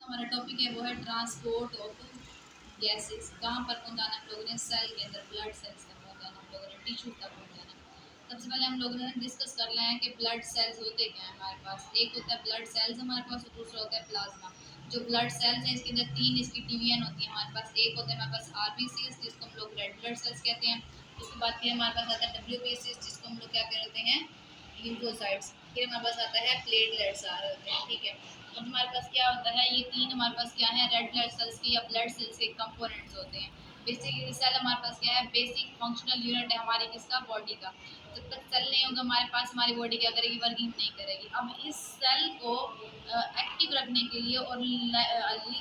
हमारा टॉपिक है वो है ट्रांसपोर्ट ऑफ गैसेस। कहाँ पर पहुँचाना हम लोगों ने? सेल के अंदर, ब्लड सेल्स तक पहुँचाना हम लोगों ने, टिश्यू तक पहुँचाना। सबसे पहले हम लोगों ने डिस्कस करना है कि ब्लड सेल्स होते क्या हैं हमारे पास। एक होता है ब्लड सेल्स हमारे पास और दूसरा होता है प्लाज्मा। जो ब्लड सेल्स हैं इसके अंदर तीन इसकी डिवीजन होती है हमारे पास। एक होता है हमारे पास आरबीसी जिसको हम लोग रेड ब्लड सेल्स कहते हैं। उसके बाद फिर हमारे पास आता है डब्ल्यूबीसी जिसको हम लोग क्या कहते हैं? ल्यूकोसाइट्स। फिर हमारे पास आता है प्लेटलेट्स आ रहे होते हैं। ठीक है, अब हमारे पास क्या होता है? ये तीन हमारे पास क्या है? रेड ब्लड सेल्स की या ब्लड सेल्स के कंपोनेंट्स होते हैं। बेसिक सेल हमारे पास क्या है? बेसिक फंक्शनल यूनिट है हमारी किसका? बॉडी का। जब तक सेल नहीं होगा हमारे पास हमारी बॉडी क्या करेगी? वर्किंग नहीं करेगी। अब इस सेल को एक्टिव रखने के लिए और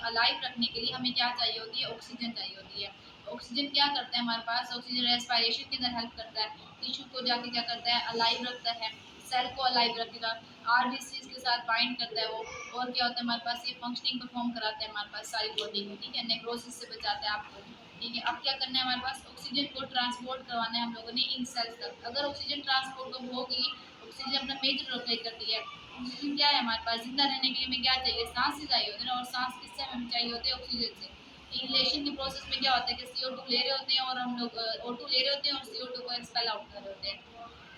अलाइव रखने के लिए हमें क्या चाहिए होती है? ऑक्सीजन चाहिए होती है। ऑक्सीजन क्या करता है हमारे पास? ऑक्सीजन रेस्पिरेशन के अंदर हेल्प करता है, टिश्यू को जाके क्या करता है? अलाइव रखता है, सेल को अलाइव रखेगा। आरबीसी के साथ बाइंड करता है वो। और क्या होता है हमारे पास? ये फंक्शनिंग परफॉर्म कराता है हमारे पास सारी बॉडी को। ठीक है, नेक्रोसिस से बचाता है आपको। ठीक है, अब क्या करना है हमारे पास? ऑक्सीजन को ट्रांसपोर्ट करवाना है हम लोगों ने इन सेल्स तक। अगर ऑक्सीजन ट्रांसपोर्ट कम होगी, ऑक्सीजन अपना मेजर रोल प्ले करती है। ऑक्सीजन क्या है हमारे पास? जिंदा रहने के लिए हमें क्या चाहिए? सांस से चाहिए होती है ना, और सांस किससे हमें चाहिए होती है? ऑक्सीजन से। इनहेलेशन के प्रोसेस में क्या होता है कि CO2 ले रहे होते हैं और हम लोग O2 ले रहे होते हैं और CO2 को एक्सपेल आउट कर रहे होते हैं।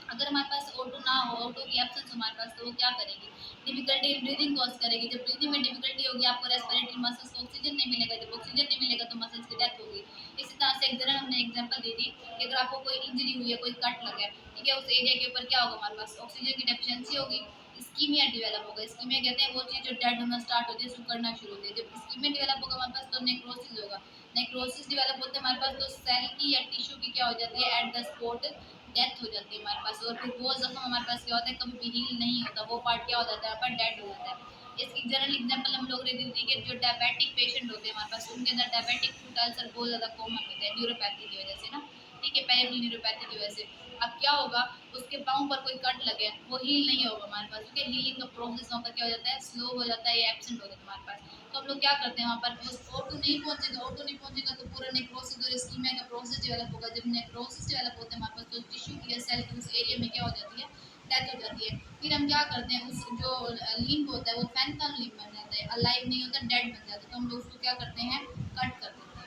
अगर हमारे पास O2 ना हो, O2 की एब्सेंस हमारे पास, तो वो क्या करेगी? डिफिकल्टी इन ब्रीदिंग कॉज करेगी। जब ब्रीदिंग में डिफिकल्टी होगी आपको, रेस्पिरेटरी मसल्स को ऑक्सीजन नहीं मिलेगा। जब ऑक्सीजन नहीं मिलेगा तो मसल्स की डेथ होगी। इसी तरह से एक जरा हमने एग्जांपल दी थी कि अगर आपको कोई इंजरी हुई है, कोई कट लगा है, ठीक है, उस एरिया के ऊपर क्या होगा? हमारे पास ऑक्सीजन की डेफिशिएंसी होगी, इस्कीमिया डेवलप होगा। इस्कीमिया कहते हैं वो चीज़ जो डेड होना स्टार्ट होती है, सिकुड़ना शुरू होती है। जब इस्कीमिया डेवलप होगा हमारे पास तो नेक्रोसिस होगा। नेक्रोसिस डेवलप होते हैं हमारे पास तो सेल की या टिश्यू की क्या हो जाती है? एट द स्पॉट डेथ हो जाती है हमारे पास। और फिर वो जख्म हमारे पास क्या होता है? कभी भी हील नहीं होता, वो पार्ट क्या हो जाता है? हमारे पास डेड हो जाता है। इसकी जनरल एग्जांपल हम लोग ने दी थी कि जो डायबिटिक पेशेंट होते हैं हमारे पास, उनके अंदर डायबिटिक फुट अल्सर बहुत ज़्यादा कॉमन होता है न्यूरोपैथी की वजह से ना। ठीक है, पेरिफेरल न्यूरोपैथी की वजह से। अब क्या होगा? उसके पाँव पर कोई कट लगे, वो हील नहीं होगा हमारे पास, क्योंकि हीलिंग का प्रोसेस वहाँ पर क्या हो जाता है? स्लो हो जाता है या एब्सेंट हो जाता है हमारे पास। तो हम लोग क्या करते हैं वहाँ पर? O2 नहीं पहुँचेगा, O2 नहीं पहुँचेगा तो पूरा नेक्रोसिस और इस्कीमिया का प्रोसेस डेवलप होगा। जब नेक्रोसिस डेवलप होता है हमारे पास तो टिश्यू की या सेल की उस एरिया में क्या हो जाती है? डेथ हो जाती है। फिर हम क्या करते हैं? उस जो लिम्ब होता है वो फैंटम लिम्ब बन जाता है, अलाइव नहीं होता, डेड बन जाता है। तो हम लोग उसको क्या करते हैं? कट कर देते हैं।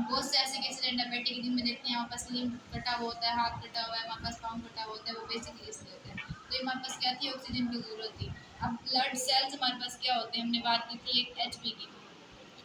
बहुत से ऐसे केसेस हैं डायबिटिक दिन में देखते हैं हमारे पास लिम्ब कटा हुआ होता है, हाथ कटा हुआ है, हमारे पास पाँव कटा हुआ होता है, वो बेसिकली इसलिए होता है। तो ये हमारे पास क्या थी? ऑक्सीजन की ज़रूरत थी। अब ब्लड सेल्स हमारे पास क्या होते हैं? हमने बात की थी एक एचपी की।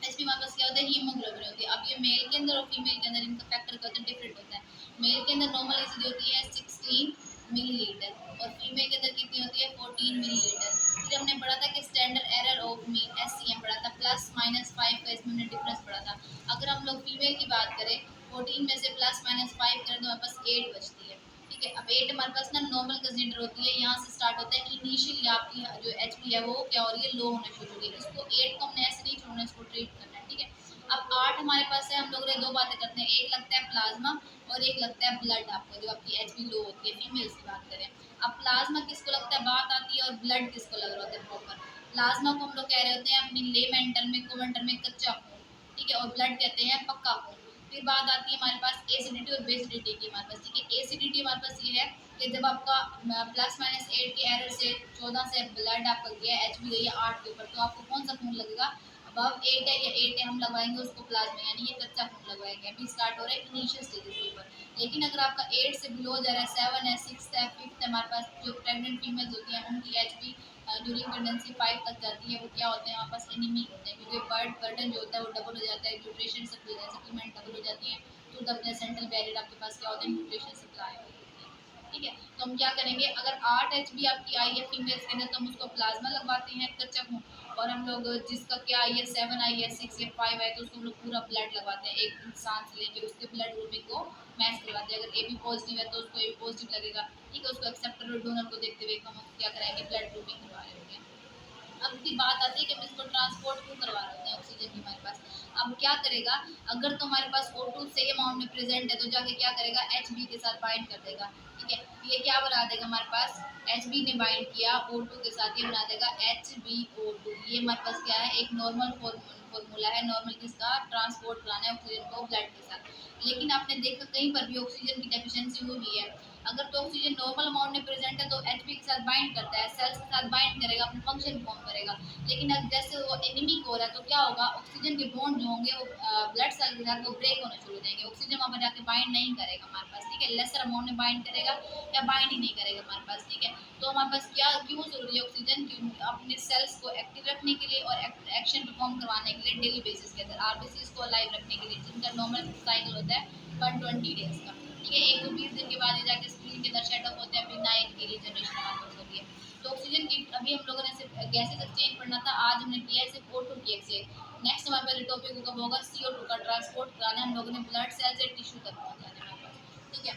एचपी हमारे पास क्या होता है? हीमोग्लोबिन होती है। अब ये मेल के अंदर और फीमेल के अंदर इनका फैक्टर क्या होता है? डिफरेंट होता है। मेल के अंदर नॉर्मल एसिड होती है 16 मिलीलीटर और फीमेल के अंदर कितनी होती है? 14 मिलीलीटर। फिर हमने पढ़ा था कि standard error of mean SCM पढ़ा था, +-5 का इसमें हमने डिफरेंस पढ़ा था। अगर हम लोग फीमेल की बात करें, 14 में से +-5 करें तो हमारे पास 8 बचती है। ठीक है, अब 8 हमारे पास ना नॉर्मल कंसीडर होती है, यहाँ से स्टार्ट होता है। इनिशियली आपकी जो एचपी है वो क्या हो रही है? लो होना शुरू हो रही है। इसको 8 को हमने ऐसे नहीं छोड़ना, इसको ट्रीट करना है। ठीक है, अब 8 हमारे पास है। हम लोग दो बातें करते हैं, एक लगता है प्लाज्मा और एक लगता है ब्लड। आपको जो आपकी एचपी लो होती है, फीमेल्स की बात करें। अब प्लाज्मा किसको लगता है? बात आती है। और ब्लड किसको लग रहा होता है? प्रॉपर प्लाज्मा को हम लोग कह रहे होते हैं अपनी लेमेंटल में, कोमेंटल में कच्चा खून। ठीक है, और ब्लड कहते हैं पक्का खून। फिर बात आती है हमारे पास एसिडिटी और बेसिडिटी की हमारे पास। ठीक है, एसिडिटी हमारे पास ये है कि जब आपका +-8 के एरर से 14 से ब्लड आपका गया, एचबी गई है 8 के ऊपर, तो आपको कौन सा खून लगेगा? अब 8 है या 8 है, हम लगवाएंगे उसको प्लाज्मा, यानी ये कच्चा खून लगवाएंगे। अभी स्टार्ट हो रहा है इनिशियल स्टेजेस के ऊपर। लेकिन अगर आपका 8 से बिलो जा रहा है, 7 है, 6 है, 5 है, हमारे पास जो प्रेग्नेंट फीमेल्स होती हैं उनकी एचबी ड्यूरिंग प्रेगनेंसी 5 तक जाती है। वो क्या होते हैं? हमारे पास एनीमिक होते हैं, क्योंकि बर्ड बर्डन जो होता है वो डबल हो जाता है, न्यूट्रिशन सप्लीमेंट डबल हो जाती है। टू द प्लेसेंटल बैरियर आपके पास क्या होता है? न्यूट्रिशन सप्लाई होती है। ठीक है, तो हम क्या करेंगे? अगर 8 एचबी आपकी आई है फीमेल्स के अंदर तो हम उसको प्लाज्मा लगवाते हैं, कच्चा खून। और हम लोग जिसका क्या आई है, 7 आई है, 6 या 5 है, तो उसको हम लोग पूरा ब्लड लगवाते हैं, एक इंसान से लेके उसके ब्लड ग्रुपिंग को मैच करवाते हैं। अगर AB पॉजिटिव है तो उसको AB पॉजिटिव लगेगा। ठीक है, उसको एक्सेप्टर और डोनर को देखते हुए हम क्या कराएंगे? ब्लड ग्रुपिंग करवा रहे होंगे। अब की बात आती है कि हम इसको ट्रांसपोर्ट क्यों करवा रहे होते हैं ऑक्सीजन की हमारे पास। अब क्या करेगा? अगर तो हमारे पास O2 सही अमाउंट में प्रेजेंट है तो जाके क्या करेगा? HB के साथ बाइंड कर देगा। ठीक है, ये क्या बना देगा हमारे पास? HB ने बाइंड किया O2 के साथ, ये बना देगा HbO2। ये हमारे पास क्या है? एक नॉर्मल फॉर्मूला है, नॉर्मल किसका? ट्रांसपोर्ट कराना है ऑक्सीजन को ब्लड के साथ। लेकिन आपने देखा कहीं पर भी ऑक्सीजन की डेफिशिएंसी हुई है। अगर तो ऑक्सीजन नॉर्मल अमाउंट में प्रेजेंट है तो एचपी के साथ बाइंड करता है, सेल्स के साथ बाइंड करेगा, अपने फंक्शन परफॉर्म करेगा। लेकिन अब जैसे वो एनीमिक हो रहा है तो क्या होगा, ऑक्सीजन के बॉन्ड जो होंगे वो ब्लड सेल के साथ वो ब्रेक होने शुरू हो जाएंगे, ऑक्सीजन वहाँ पर जाके बाइंड नहीं करेगा हमारे पास, ठीक है, लेसर अमाउंट में बाइंड करेगा या बाइंड ही नहीं करेगा हमारे पास, ठीक है। तो हमारे पास क्या क्यों जरूरी है ऑक्सीजन, अपने सेल्स को एक्टिव रखने के लिए और एक्शन परफॉर्म करवाने के लिए डेली बेसिस के अंदर, आरबीसीज को अलाइव रखने के लिए, जिनका नॉर्मल साइकिल होता है 120 डेज का, ठीक है। 120 दिन के बाद ये जाके स्क्रीन के अंदर सेटअप होते हैं, फिर नए की रीजनरेशन हमारे होती है। तो ऑक्सीजन की अभी हम लोगों ने सिर्फ गैसेज एक्सचेंज पढ़ना था, आज हमने किया है सिर्फ O2 की एक्सचेंज। नेक्स्ट हमारे पास टॉपिक होगा CO2 का ट्रांसपोर्ट कराना है हम लोगों ने ब्लड सेल से टिश्यू तक पहुँचाना है हमारे पास, ठीक है।